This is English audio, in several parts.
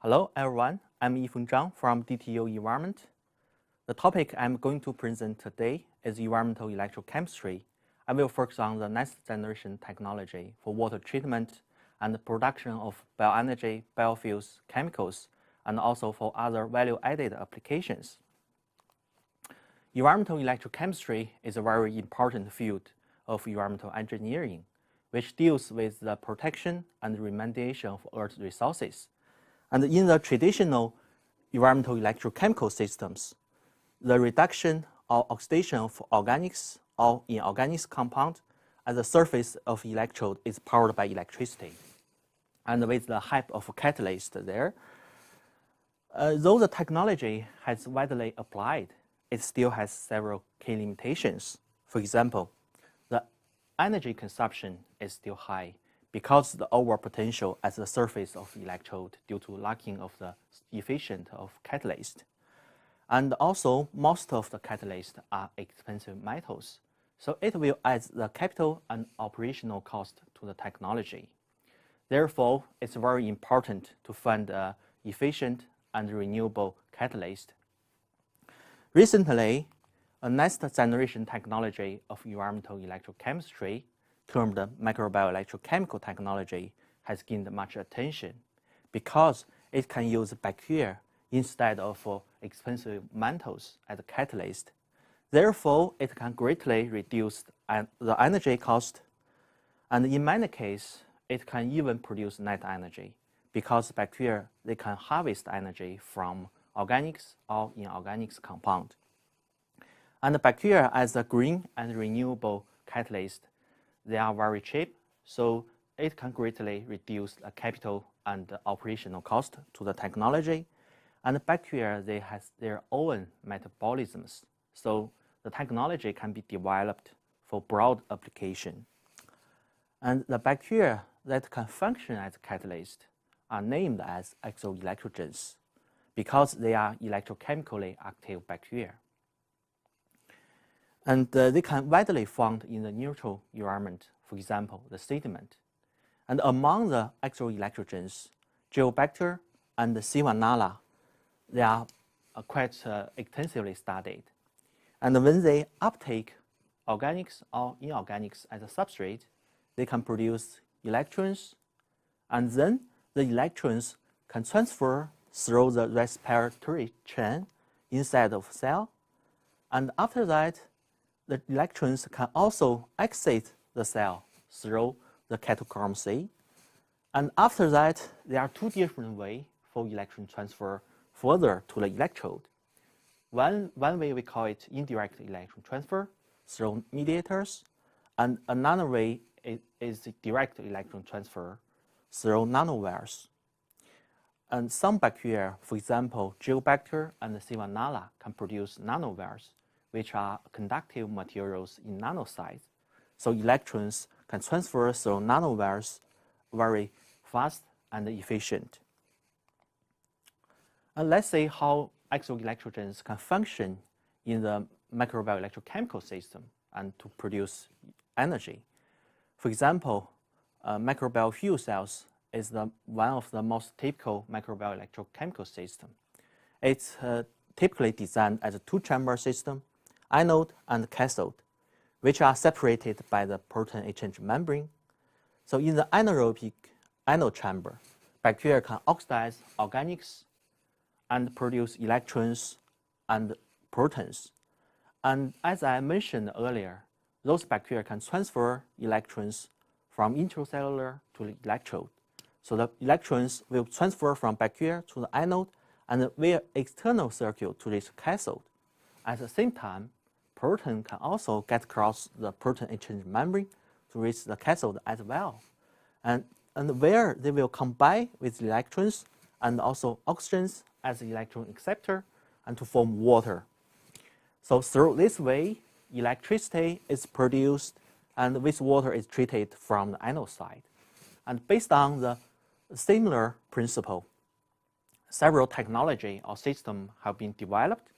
Hello everyone, I'm Yifeng Zhang from DTU Environment. The topic I'm going to present today is environmental electrochemistry. I will focus on the next generation technology for water treatment and the production of bioenergy, biofuels, chemicals, and also for other value-added applications. Environmental electrochemistry is a very important field of environmental engineering, which deals with the protection and remediation of Earth's resources. And in the traditional environmental electrochemical systems, the reduction or oxidation of organics or inorganic compound at the surface of electrode is powered by electricity. And with the help of a catalyst there, though the technology has widely applied, it still has several key limitations. For example, the energy consumption is still high because the overall potential at the surface of electrode due to lacking of the efficient of catalyst. And also, most of the catalysts are expensive metals, so it will add the capital and operational cost to the technology. Therefore, it's very important to find an efficient and renewable catalyst. Recently, a next generation technology of environmental electrochemistry, termed microbial electrochemical technology, has gained much attention because it can use bacteria instead of expensive metals as a catalyst. Therefore, it can greatly reduce the energy cost, and in many cases, it can even produce net energy because bacteria, they can harvest energy from organics or inorganic compound. And the bacteria as a green and renewable catalyst, they are very cheap, so it can greatly reduce the capital and the operational cost to the technology. And the bacteria, they have their own metabolisms, so the technology can be developed for broad application. And the bacteria that can function as catalyst are named as exoelectrogens because they are electrochemically active bacteria. And they can widely found in the neutral environment, for example, the sediment. And among the exoelectrogens, Geobacter and Sivanala, they are quite extensively studied. And when they uptake organics or inorganics as a substrate, they can produce electrons, and then the electrons can transfer through the respiratory chain inside of cell, and after that, the electrons can also exit the cell through the cytochrome C. And after that, there are two different ways for electron transfer further to the electrode. One way we call it indirect electron transfer through mediators, and another way is direct electron transfer through nanowires. And some bacteria, for example, Geobacter and Sivanala, can produce nanowires, which are conductive materials in nano size. So electrons can transfer through nanowires very fast and efficient. And let's see how exoelectrogens can function in the microbial electrochemical system and to produce energy. For example, microbial fuel cells is one of the most typical microbial electrochemical system. It's typically designed as a two-chamber system, anode and cathode, which are separated by the proton exchange membrane. So in the anaerobic anode chamber, bacteria can oxidize organics and produce electrons and protons. And as I mentioned earlier, those bacteria can transfer electrons from intracellular to the electrode. So the electrons will transfer from bacteria to the anode and via external circuit to this cathode. At the same time, proton can also get across the proton exchange membrane to reach the cathode as well. And where they will combine with electrons and also oxygens as the electron acceptor and to form water. So through this way, electricity is produced and wastewater is treated from the anode side. And based on the similar principle, several technology or systems have been developed,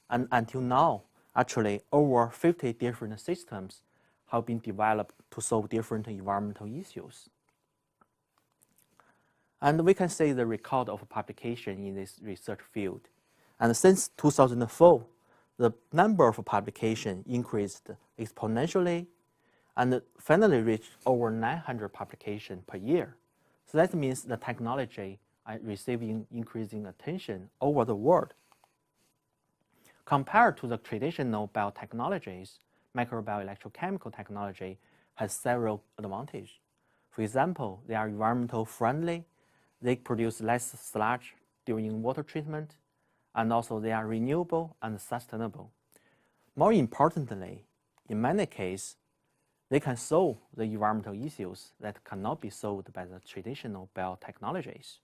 and until now, actually over 50 different systems have been developed to solve different environmental issues. And we can see the record of publication in this research field. And since 2004, the number of publications increased exponentially and finally reached over 900 publications per year. So that means the technology is receiving increasing attention over the world. Compared to the traditional biotechnologies, microbial electrochemical technology has several advantages. For example, they are environmental friendly, they produce less sludge during water treatment, and also they are renewable and sustainable. More importantly, in many cases, they can solve the environmental issues that cannot be solved by the traditional biotechnologies.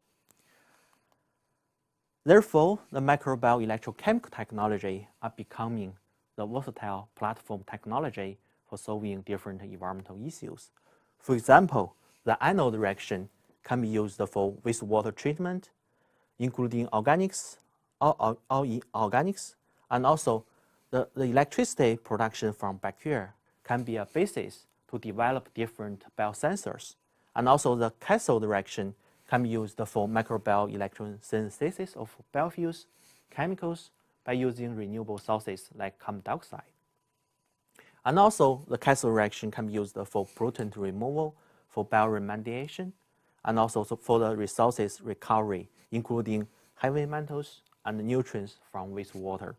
Therefore, the microbial electrochemical technology are becoming the versatile platform technology for solving different environmental issues. For example, the anode reaction can be used for wastewater treatment, including organics, all organics, and also the electricity production from bacteria can be a basis to develop different biosensors. And also the cathode reaction can be used for microbial electrosynthesis of biofuels, chemicals by using renewable sources like carbon dioxide. And also the cathode reaction can be used for protein removal, for bioremediation, and also for the resources recovery, including heavy metals and nutrients from wastewater.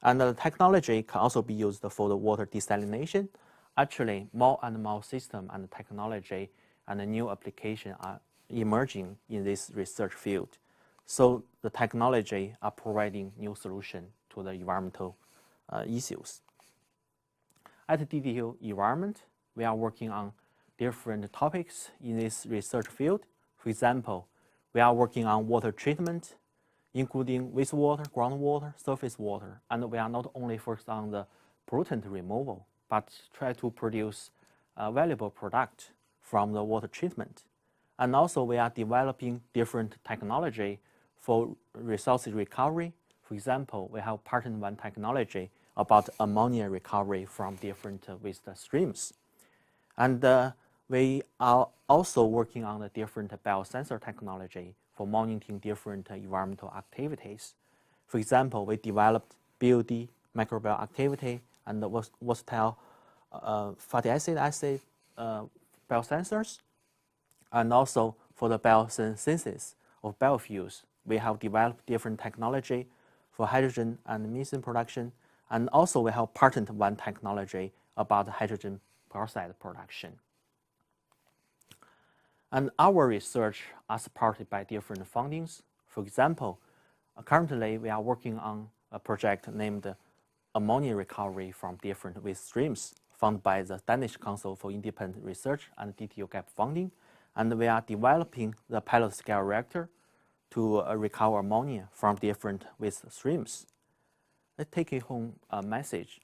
And the technology can also be used for the water desalination. Actually, more and more systems and technology and new applications are emerging in this research field. So the technology are providing new solutions to the environmental issues. At DTU Environment, we are working on different topics in this research field. For example, we are working on water treatment, including wastewater, groundwater, surface water. And we are not only focused on the pollutant removal, but try to produce a valuable product from the water treatment. And also we are developing different technology for resources recovery. For example, we have patent one technology about ammonia recovery from different waste streams. And we are also working on the different biosensor technology for monitoring different environmental activities. For example, we developed BOD, microbial activity, and the versatile fatty acid biosensors. And also for the biosynthesis of biofuels, we have developed different technology for hydrogen and methane production. And also we have patent one technology about hydrogen peroxide production. And our research are supported by different fundings. For example, currently we are working on a project named Ammonia Recovery from Different Waste Streams, funded by the Danish Council for Independent Research and DTU GAP funding. And we are developing the pilot scale reactor to recover ammonia from different waste streams. Let's take it home a message.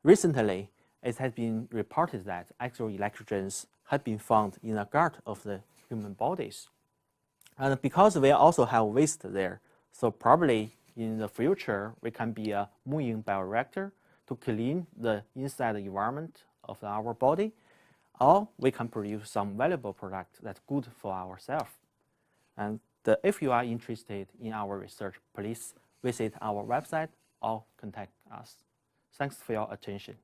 Recently, it has been reported that electrogens have been found in the gut of the human bodies. And because we also have waste there, so probably in the future, we can be a moving bioreactor to clean the inside environment of our body, or we can produce some valuable product that's good for ourselves. And if you are interested in our research, please visit our website or contact us. Thanks for your attention.